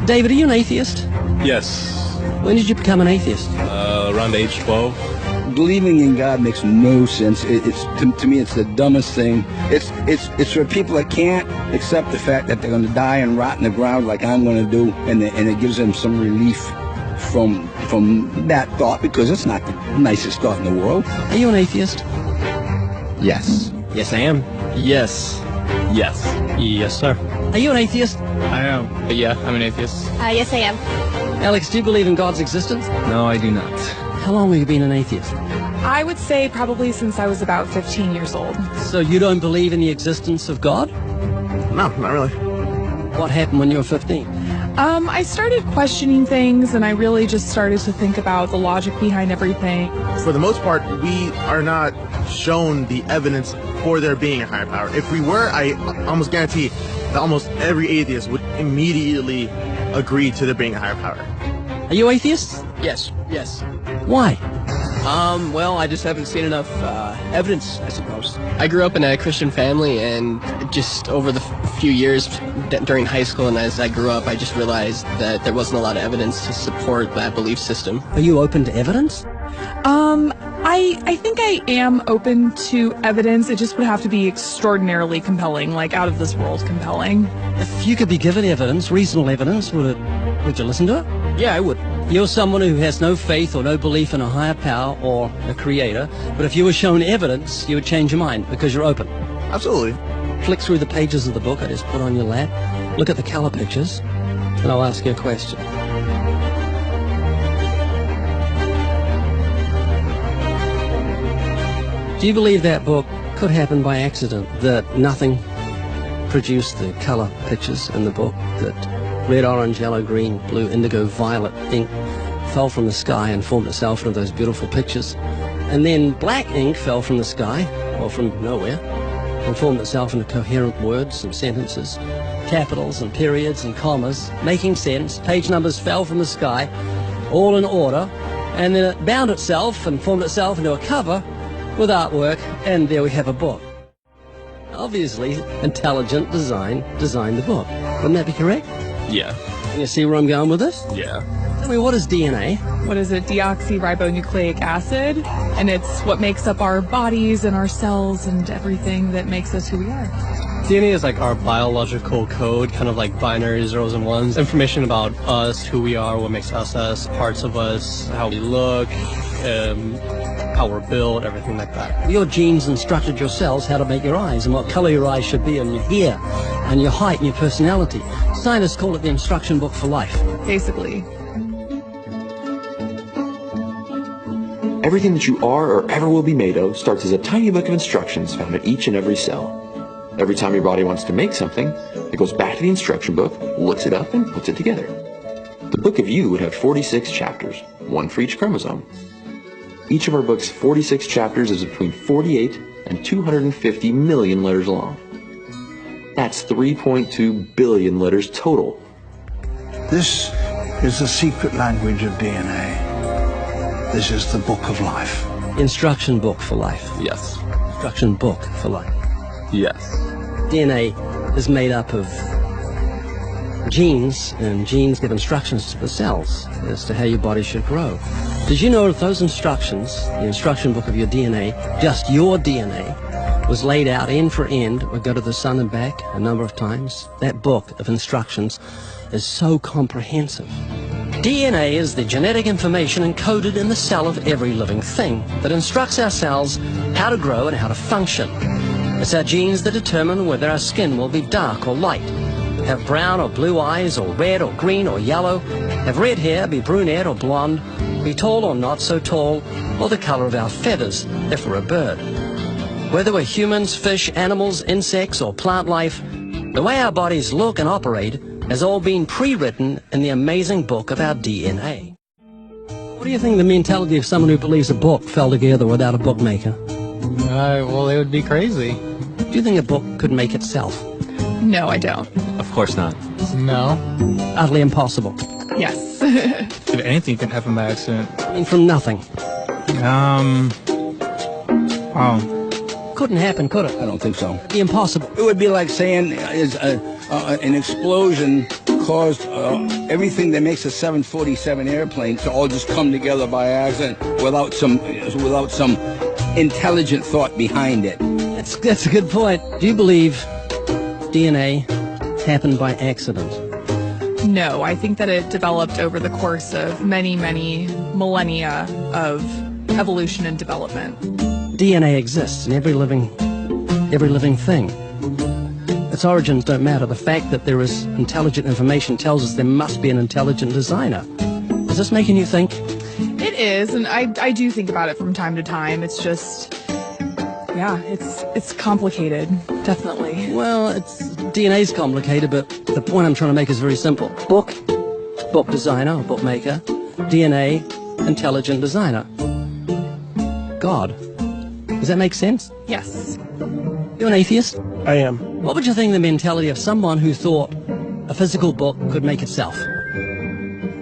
David, are you an atheist? Yes. When did you become an atheist? Around age 12. Believing in God makes no sense. It's to me, it's the dumbest thing. It's for people that can't accept the fact that they're going to die and rot in the ground like I'm going to do, and it gives them some relief from that thought, because it's not the nicest thought in the world. Are you an atheist? Yes. Yes, I am. Yes. Yes. Yes, sir. Are you an atheist? I am. Yeah, I'm an atheist. Yes, I am. Alex, do you believe in God's existence? No, I do not. How long have you been an atheist? I would say probably since I was about 15 years old. So you don't believe in the existence of God? No, not really. What happened when you were 15? I started questioning things, and I really just started to think about the logic behind everything. For the most part, we are not shown the evidence for there being a higher power. If we were, I almost guarantee that almost every atheist would immediately agree to there being a higher power. Are you atheists? Yes. Yes. Why? Well, I just haven't seen enough evidence, I suppose. I grew up in a Christian family, and just over the few years during high school and as I grew up, I just realized that there wasn't a lot of evidence to support that belief system. Are you open to evidence? I think I am open to evidence. It just would have to be extraordinarily compelling, like out of this world compelling. If you could be given evidence, reasonable evidence, would you listen to it? Yeah, I would. You're someone who has no faith or no belief in a higher power or a creator, but if you were shown evidence, you would change your mind because you're open. Absolutely. Flick through the pages of the book I just put on your lap, look at the color pictures, and I'll ask you a question. Do you believe that book could happen by accident, that nothing produced the color pictures in the book, that red, orange, yellow, green, blue, indigo, violet ink fell from the sky and formed itself into those beautiful pictures, and then black ink fell from the sky, or from nowhere, and formed itself into coherent words and sentences, capitals and periods and commas, making sense, page numbers fell from the sky, all in order, and then it bound itself and formed itself into a cover with artwork, and there we have a book. Obviously, intelligent design designed the book. Wouldn't that be correct? Yeah. Can you see where I'm going with this? Yeah. Tell me, what is DNA? What is it? Deoxyribonucleic acid. And it's what makes up our bodies and our cells and everything that makes us who we are. DNA is like our biological code, kind of like binary zeros and ones. Information about us, who we are, what makes us, parts of us, how we look, how we're built, everything like that. Your genes instructed your cells how to make your eyes and what color your eyes should be, and your hair and your height and your personality. Scientists call it the instruction book for life. Basically. Everything that you are or ever will be made of starts as a tiny book of instructions found in each and every cell. Every time your body wants to make something, it goes back to the instruction book, looks it up, and puts it together. The book of you would have 46 chapters, one for each chromosome. Each of our book's 46 chapters is between 48 and 250 million letters long. That's 3.2 billion letters total. This is the secret language of DNA. This is the book of life. Instruction book for life. Yes. Instruction book for life. Yes. DNA is made up of genes, and genes give instructions to the cells as to how your body should grow. Did you know that those instructions, the instruction book of your DNA, just your DNA, was laid out end for end, would go to the sun and back a number of times? That book of instructions is so comprehensive. DNA is the genetic information encoded in the cell of every living thing that instructs our cells how to grow and how to function. It's our genes that determine whether our skin will be dark or light, have brown or blue eyes, or red or green or yellow, have red hair, be brunette or blonde, be tall or not so tall, or the color of our feathers if we're a bird. Whether we're humans, fish, animals, insects, or plant life, the way our bodies look and operate has all been pre-written in the amazing book of our DNA. What do you think of the mentality of someone who believes a book fell together without a bookmaker? Well, they would be crazy. Do you think a book could make itself? No, I don't. Of course not. No. Utterly impossible. Yes. If anything can happen by accident. I mean, from nothing. Couldn't happen, could it? I don't think so. It'd be impossible. It would be like saying is an explosion caused everything that makes a 747 airplane to all just come together by accident without some intelligent thought behind it. That's a good point. Do you believe DNA happened by accident? No, I think that it developed over the course of many, many millennia of evolution and development. DNA exists in every living thing. Its origins don't matter. The fact that there is intelligent information tells us there must be an intelligent designer. Is this making you think? It is, and I do think about it from time to time. It's just, yeah, it's complicated, definitely. Well, DNA's complicated, but the point I'm trying to make is very simple. Book designer, bookmaker, DNA, intelligent designer. God. Does that make sense? Yes. You're an atheist? I am. What would you think of the mentality of someone who thought a physical book could make itself?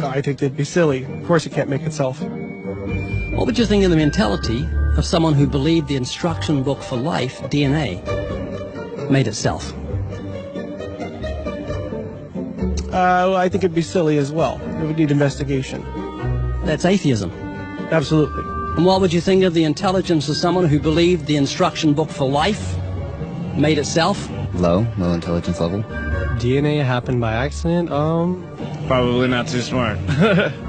I think they'd be silly. Of course it can't make itself. What would you think of the mentality of someone who believed the instruction book for life, DNA, made itself? I think it'd be silly as well. It would need investigation. That's atheism. Absolutely. And what would you think of the intelligence of someone who believed the instruction book for life made itself? Low intelligence level. DNA happened by accident? Probably not too smart.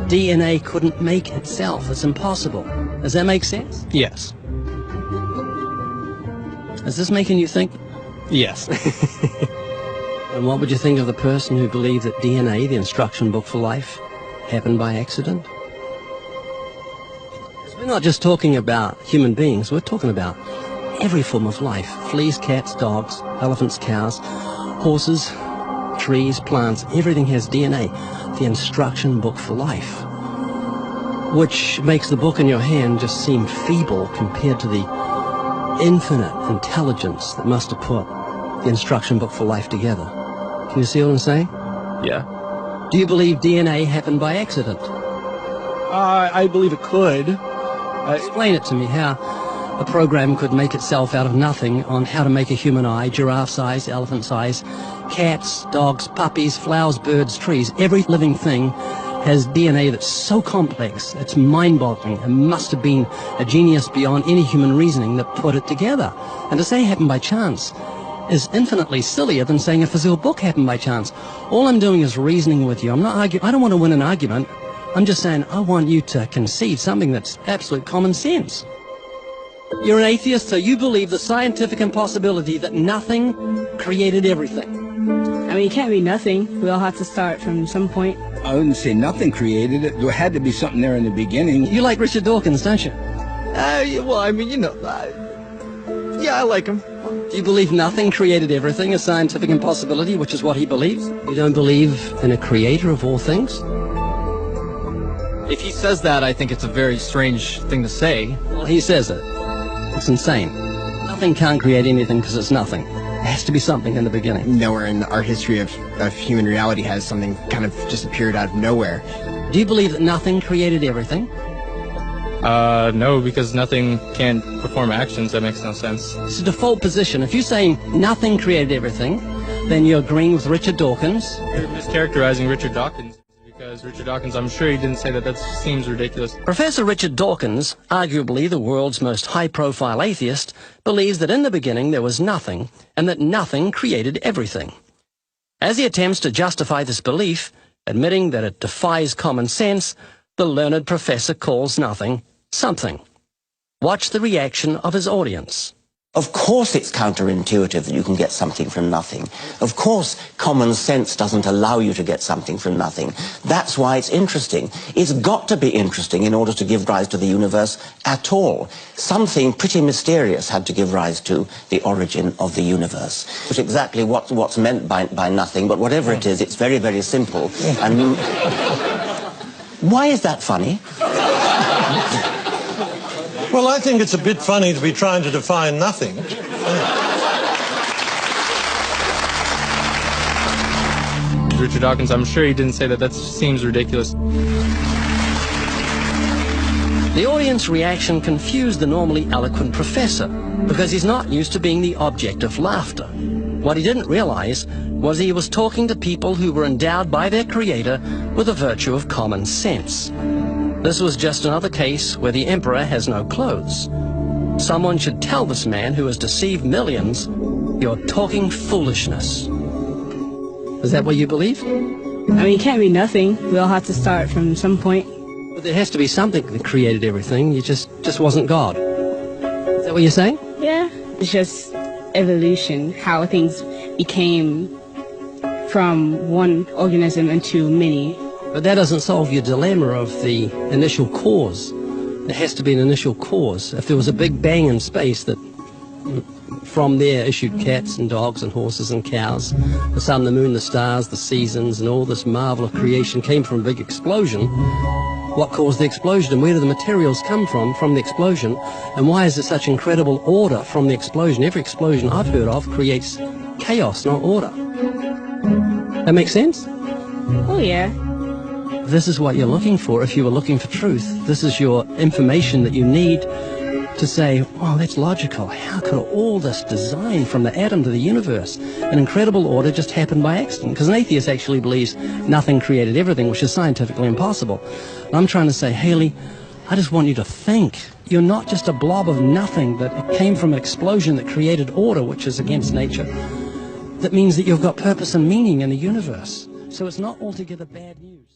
DNA couldn't make itself. It's impossible. Does that make sense? Yes. Is this making you think? Yes. And what would you think of the person who believed that DNA, the instruction book for life, happened by accident? We're not just talking about human beings, we're talking about every form of life. Fleas, cats, dogs, elephants, cows, horses, trees, plants, everything has DNA, the instruction book for life. Which makes the book in your hand just seem feeble compared to the infinite intelligence that must have put the instruction book for life together. Can you see what I'm saying? Yeah. Do you believe DNA happened by accident? I believe it could. Explain it to me, how a program could make itself out of nothing on how to make a human eye, giraffe size, elephant size, cats, dogs, puppies, flowers, birds, trees. Every living thing has DNA that's so complex, it's mind-boggling. It must have been a genius beyond any human reasoning that put it together. And to say it happened by chance is infinitely sillier than saying a physical book happened by chance. All I'm doing is reasoning with you. I'm not arguing. I don't want to win an argument. I'm just saying I want you to concede something that's absolute common sense. You're an atheist, so you believe the scientific impossibility that nothing created everything. I mean, it can't be nothing. We all have to start from some point. I wouldn't say nothing created it. There had to be something there in the beginning. You like Richard Dawkins, don't you? Well, I mean, you know, yeah, I like him. Do you believe nothing created everything, a scientific impossibility, which is what he believes? You don't believe in a creator of all things? If he says that, I think it's a very strange thing to say. Well, he says it. It's insane. Nothing can't create anything because it's nothing. There has to be something in the beginning. Nowhere in our history of human reality has something kind of just appeared out of nowhere. Do you believe that nothing created everything? No, because nothing can perform actions. That makes no sense. It's a default position. If you're saying nothing created everything, then you're agreeing with Richard Dawkins. You're mischaracterizing Richard Dawkins. Because Richard Dawkins, I'm sure he didn't say that. That seems ridiculous. Professor Richard Dawkins, arguably the world's most high-profile atheist, believes that in the beginning there was nothing, and that nothing created everything. As he attempts to justify this belief, admitting that it defies common sense, the learned professor calls nothing something. Watch the reaction of his audience. Of course it's counterintuitive that you can get something from nothing. Of course common sense doesn't allow you to get something from nothing. That's why it's interesting. It's got to be interesting in order to give rise to the universe at all. Something pretty mysterious had to give rise to the origin of the universe. It's exactly what's meant by nothing, but whatever it is, it's very, very simple. And why is that funny? Well, I think it's a bit funny to be trying to define nothing. Richard Dawkins, I'm sure he didn't say that. That seems ridiculous. The audience reaction confused the normally eloquent professor because he's not used to being the object of laughter. What he didn't realize was he was talking to people who were endowed by their creator with the virtue of common sense. This was just another case where the emperor has no clothes. Someone should tell this man who has deceived millions, "You're talking foolishness." Is that what you believe? I mean, it can't be nothing. We all have to start from some point. But there has to be something that created everything. You just wasn't God. Is that what you're saying? Yeah. It's just evolution, how things became from one organism into many. But that doesn't solve your dilemma of the initial cause. There has to be an initial cause. If there was a big bang in space that from there issued cats and dogs and horses and cows, the sun, the moon, the stars, the seasons, and all this marvel of creation came from a big explosion, what caused the explosion, and where do the materials come from the explosion, and why is there such incredible order from the explosion? Every explosion I've heard of creates chaos, not order. That makes sense? Oh, yeah. This is what you're looking for if you were looking for truth. This is your information that you need to say, well, that's logical. How could all this design from the atom to the universe, an incredible order, just happen by accident? Because an atheist actually believes nothing created everything, which is scientifically impossible. And I'm trying to say, Haley, I just want you to think. You're not just a blob of nothing, but it came from an explosion that created order, which is against nature. That means that you've got purpose and meaning in the universe. So it's not altogether bad news.